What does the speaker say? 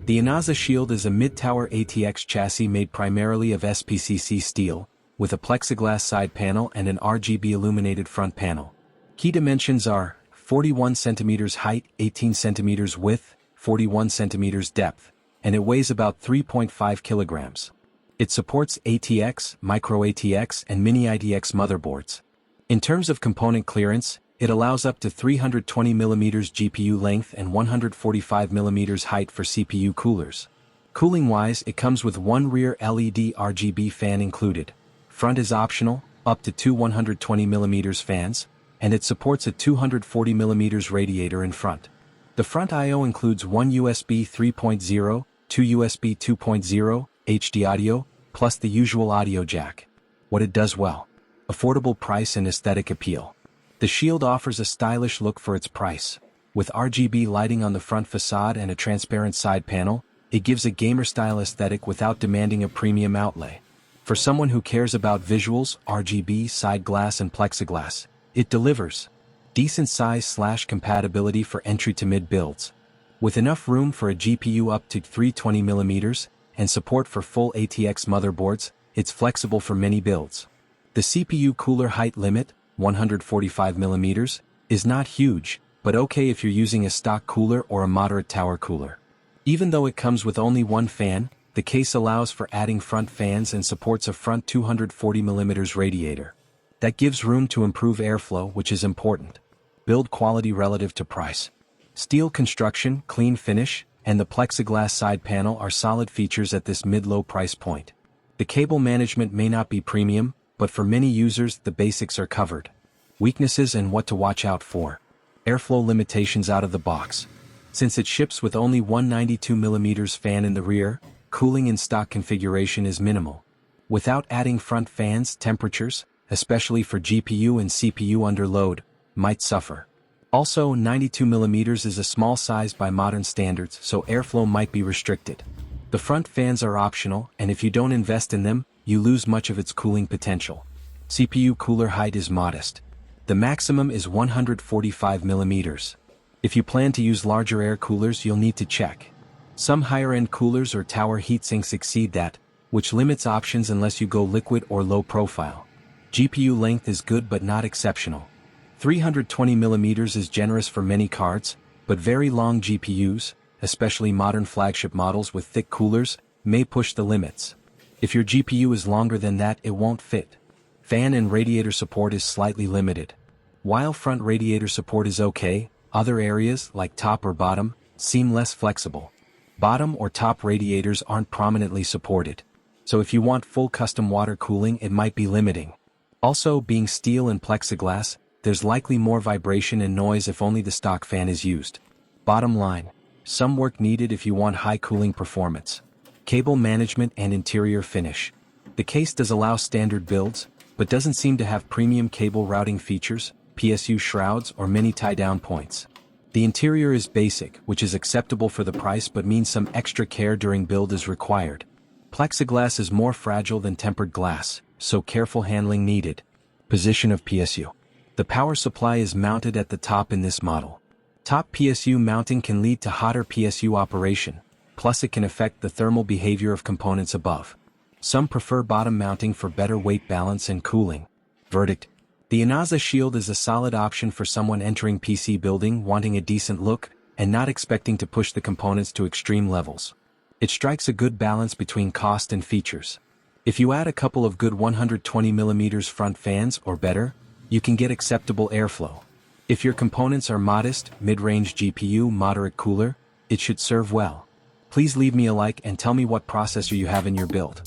The Inaza Shield is a mid-tower ATX chassis made primarily of SPCC steel, with a plexiglass side panel and an RGB illuminated front panel. Key dimensions are 41 cm height, 18 cm width, 41 cm depth, and it weighs about 3.5 kilograms. It supports ATX, Micro ATX, and Mini IDX motherboards. In terms of component clearance, it allows up to 320 mm GPU length and 145 mm height for CPU coolers. Cooling-wise, it comes with one rear LED RGB fan included. Front is optional, up to two 120 mm fans, and it supports a 240 mm radiator in front. The front I/O includes one USB 3.0, two USB 2.0, HD audio, plus the usual audio jack. What it does well: affordable price and aesthetic appeal. The Shield offers a stylish look for its price. With RGB lighting on the front facade and a transparent side panel, it gives a gamer-style aesthetic without demanding a premium outlay. For someone who cares about visuals, RGB, side glass and plexiglass, it delivers. Decent size/compatibility for entry to mid builds. With enough room for a GPU up to 320 mm, and support for full ATX motherboards, it's flexible for many builds. The CPU cooler height limit, 145 mm, is not huge, but okay if you're using a stock cooler or a moderate tower cooler. Even though it comes with only one fan, the case allows for adding front fans and supports a front 240 mm radiator. That gives room to improve airflow, which is important. Build quality relative to price. Steel construction, clean finish, and the plexiglass side panel are solid features at this mid-low price point. The cable management may not be premium, but for many users the basics are covered. Weaknesses and what to watch out for. Airflow limitations out of the box. Since it ships with only one 92 mm fan in the rear, cooling in stock configuration is minimal. Without adding front fans, temperatures, especially for GPU and CPU under load, might suffer. Also, 92 mm is a small size by modern standards, so airflow might be restricted. The front fans are optional, and if you don't invest in them, you lose much of its cooling potential. CPU cooler height is modest. The maximum is 145 mm. If you plan to use larger air coolers, you'll need to check. Some higher-end coolers or tower heatsinks exceed that, which limits options unless you go liquid or low profile. GPU length is good but not exceptional. 320 mm is generous for many cards, but very long GPUs, especially modern flagship models with thick coolers, may push the limits. If your GPU is longer than that, it won't fit. Fan and radiator support is slightly limited. While front radiator support is okay, other areas, like top or bottom, seem less flexible. Bottom or top radiators aren't prominently supported. So if you want full custom water cooling, it might be limiting. Also, being steel and plexiglass, there's likely more vibration and noise if only the stock fan is used. Bottom line: some work needed if you want high cooling performance. Cable management and interior finish. The case does allow standard builds, but doesn't seem to have premium cable routing features, PSU shrouds, or many tie-down points. The interior is basic, which is acceptable for the price but means some extra care during build is required. Plexiglass is more fragile than tempered glass, so careful handling needed. Position of PSU. The power supply is mounted at the top in this model. Top PSU mounting can lead to hotter PSU operation, plus it can affect the thermal behavior of components above. Some prefer bottom mounting for better weight balance and cooling. Verdict: the Inaza Shield is a solid option for someone entering PC building wanting a decent look and not expecting to push the components to extreme levels. It strikes a good balance between cost and features. If you add a couple of good 120 mm front fans or better, you can get acceptable airflow. If your components are modest, mid-range GPU, moderate cooler, it should serve well. Please leave me a like and tell me what processor you have in your build.